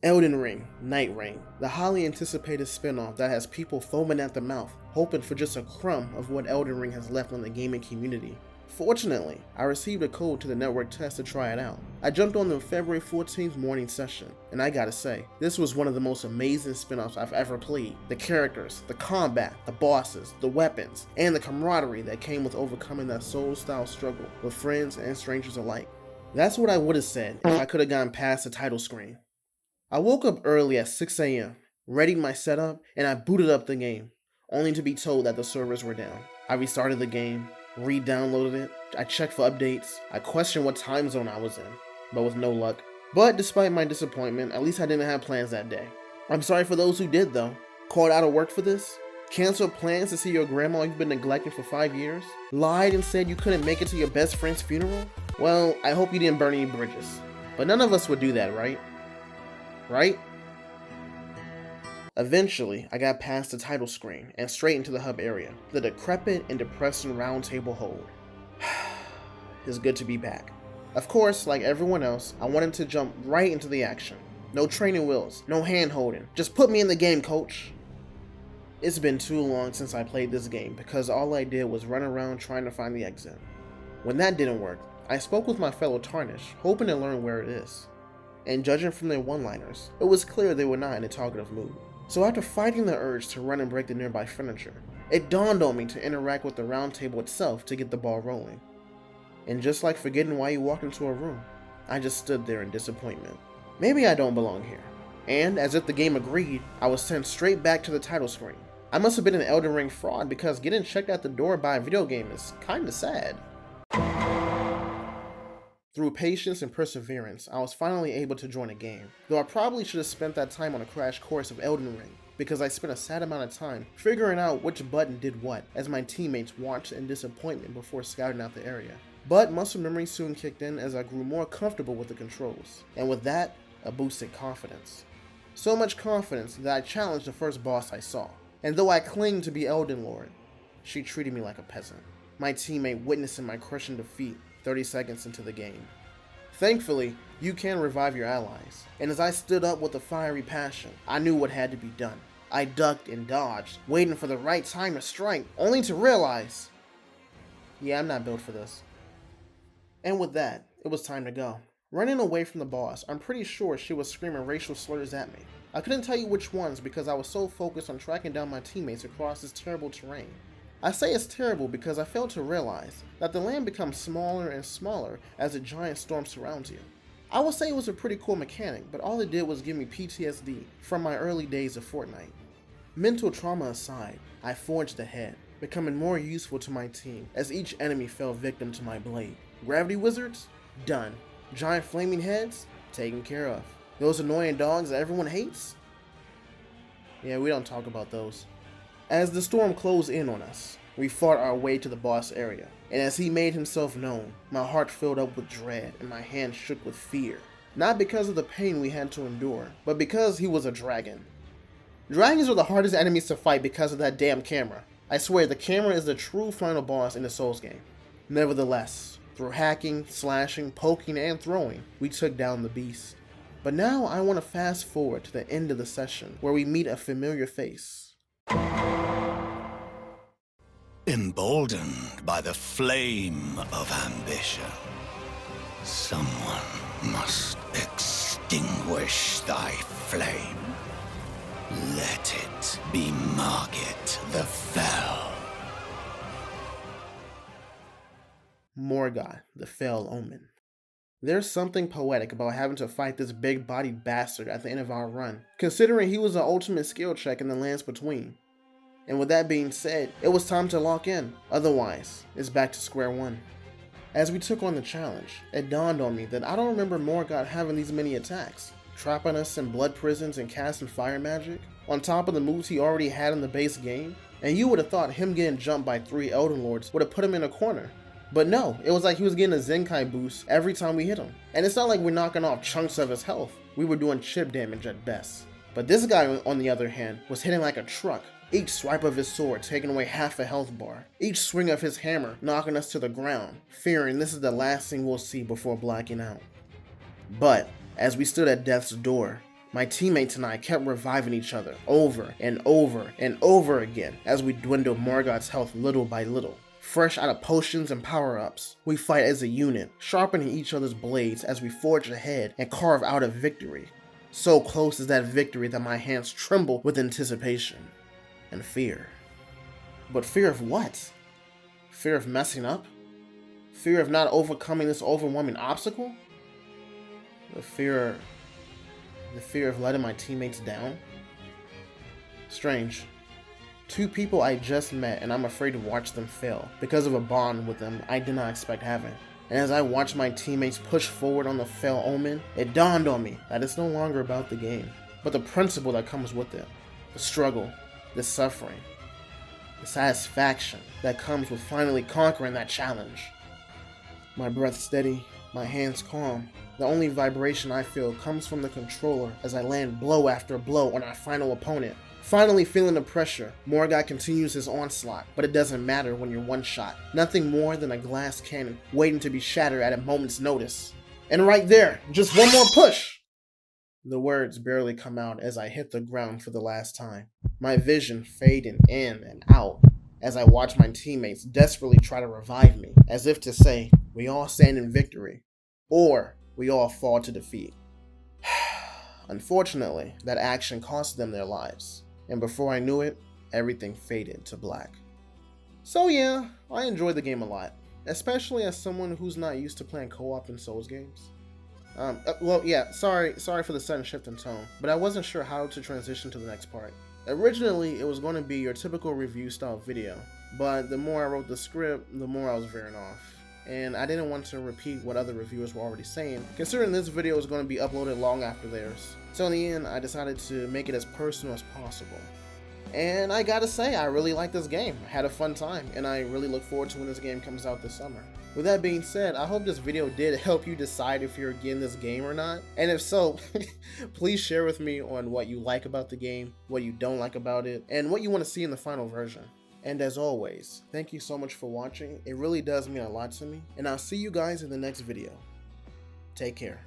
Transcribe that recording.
Elden Ring, Nightreign, the highly anticipated spin-off that has people foaming at the mouth, hoping for just a crumb of what Elden Ring has left on the gaming community. Fortunately, I received a code to the network test to try it out. I jumped on the February 14th morning session, and I gotta say, this was one of the most amazing spin-offs I've ever played. The characters, the combat, the bosses, the weapons, and the camaraderie that came with overcoming that soul-style struggle with friends and strangers alike. That's what I would have said if I could have gotten past the title screen. I woke up early at 6 a.m., readied my setup, and I booted up the game, only to be told that the servers were down. I restarted the game, re-downloaded it, I checked for updates, I questioned what time zone I was in, but with no luck. But despite my disappointment, at least I didn't have plans that day. I'm sorry for those who did though. Called out of work for this? Canceled plans to see your grandma you've been neglecting for 5 years? Lied and said you couldn't make it to your best friend's funeral? Well, I hope you didn't burn any bridges. But none of us would do that, right? Right? Eventually, I got past the title screen and straight into the hub area, the decrepit and depressing round table hold. It's good to be back. Of course, like everyone else, I wanted to jump right into the action. No training wheels, no hand holding, just put me in the game, coach. It's been too long since I played this game because all I did was run around trying to find the exit. When that didn't work, I spoke with my fellow Tarnish, hoping to learn where it is. And judging from their one-liners, it was clear they were not in a talkative mood. So after fighting the urge to run and break the nearby furniture, it dawned on me to interact with the round table itself to get the ball rolling. And just like forgetting why you walked into a room, I just stood there in disappointment. Maybe I don't belong here. And as if the game agreed, I was sent straight back to the title screen. I must have been an Elden Ring fraud because getting checked at the door by a video game is kinda sad. Through patience and perseverance, I was finally able to join a game, though I probably should have spent that time on a crash course of Elden Ring, because I spent a sad amount of time figuring out which button did what as my teammates watched in disappointment before scouting out the area. But muscle memory soon kicked in as I grew more comfortable with the controls, and with that, a boosted confidence. So much confidence that I challenged the first boss I saw, and though I claimed to be Elden Lord, she treated me like a peasant, my teammate witnessing my crushing defeat 30 seconds into the game. Thankfully, you can revive your allies, and as I stood up with a fiery passion, I knew what had to be done. I ducked and dodged, waiting for the right time to strike, only to realize, yeah, I'm not built for this. And with that, it was time to go. Running away from the boss, I'm pretty sure she was screaming racial slurs at me. I couldn't tell you which ones because I was so focused on tracking down my teammates across this terrible terrain. I say it's terrible because I failed to realize that the land becomes smaller and smaller as a giant storm surrounds you. I would say it was a pretty cool mechanic, but all it did was give me PTSD from my early days of Fortnite. Mental trauma aside, I forged ahead, becoming more useful to my team as each enemy fell victim to my blade. Gravity wizards? Done. Giant flaming heads? Taken care of. Those annoying dogs that everyone hates? Yeah, we don't talk about those. As the storm closed in on us, we fought our way to the boss area, and as he made himself known, my heart filled up with dread and my hands shook with fear. Not because of the pain we had to endure, but because he was a dragon. Dragons are the hardest enemies to fight because of that damn camera. I swear the camera is the true final boss in the Souls game. Nevertheless, through hacking, slashing, poking, and throwing, we took down the beast. But now I want to fast forward to the end of the session where we meet a familiar face. Emboldened by the flame of ambition, someone must extinguish thy flame. Let it be Margit the Fell. Morgoth, the Fell Omen. There's something poetic about having to fight this big-bodied bastard at the end of our run, considering he was the ultimate skill check in the lands between. And with that being said, it was time to lock in, otherwise, it's back to square one. As we took on the challenge, it dawned on me that I don't remember Morgoth having these many attacks, trapping us in blood prisons and casting fire magic, on top of the moves he already had in the base game, and you would have thought him getting jumped by 3 Elden Lords would have put him in a corner. But no, it was like he was getting a Zenkai boost every time we hit him. And it's not like we're knocking off chunks of his health, we were doing chip damage at best. But this guy, on the other hand, was hitting like a truck, each swipe of his sword taking away half a health bar, each swing of his hammer knocking us to the ground, fearing this is the last thing we'll see before blacking out. But, as we stood at death's door, My teammates and I kept reviving each other over and over and over again as we dwindled Morgoth's health little by little. Fresh out of potions and power-ups, we fight as a unit, sharpening each other's blades as we forge ahead and carve out a victory. So close is that victory that my hands tremble with anticipation and fear. But fear of what? Fear of messing up? Fear of not overcoming this overwhelming obstacle? The fear of letting my teammates down? Strange. Two people I just met and I'm afraid to watch them fail because of a bond with them I did not expect having. And as I watched my teammates push forward on the fell omen, it dawned on me that it's no longer about the game, but the principle that comes with it. The struggle, the suffering, the satisfaction that comes with finally conquering that challenge. My breath steady, my hands calm. The only vibration I feel comes from the controller as I land blow after blow on our final opponent. Finally feeling the pressure, Morgoth continues his onslaught, but it doesn't matter when you're one shot. Nothing more than a glass cannon waiting to be shattered at a moment's notice. And right there, just one more push! The words barely come out as I hit the ground for the last time. My vision fading in and out as I watch my teammates desperately try to revive me, as if to say, we all stand in victory, or we all fall to defeat. Unfortunately, that action cost them their lives. And before I knew it, everything faded to black. So yeah, I enjoyed the game a lot, especially as someone who's not used to playing co-op in Souls games. Sorry for the sudden shift in tone, but I wasn't sure how to transition to the next part. Originally, it was going to be your typical review style video, but the more I wrote the script, the more I was veering off. And I didn't want to repeat what other reviewers were already saying, considering this video is going to be uploaded long after theirs. So in the end, I decided to make it as personal as possible. And I gotta say, I really like this game. I had a fun time, and I really look forward to when this game comes out this summer. With that being said, I hope this video did help you decide if you're getting this game or not. And if so, please share with me on what you like about the game, what you don't like about it, and what you want to see in the final version. And as always, thank you so much for watching. It really does mean a lot to me, and I'll see you guys in the next video. Take care.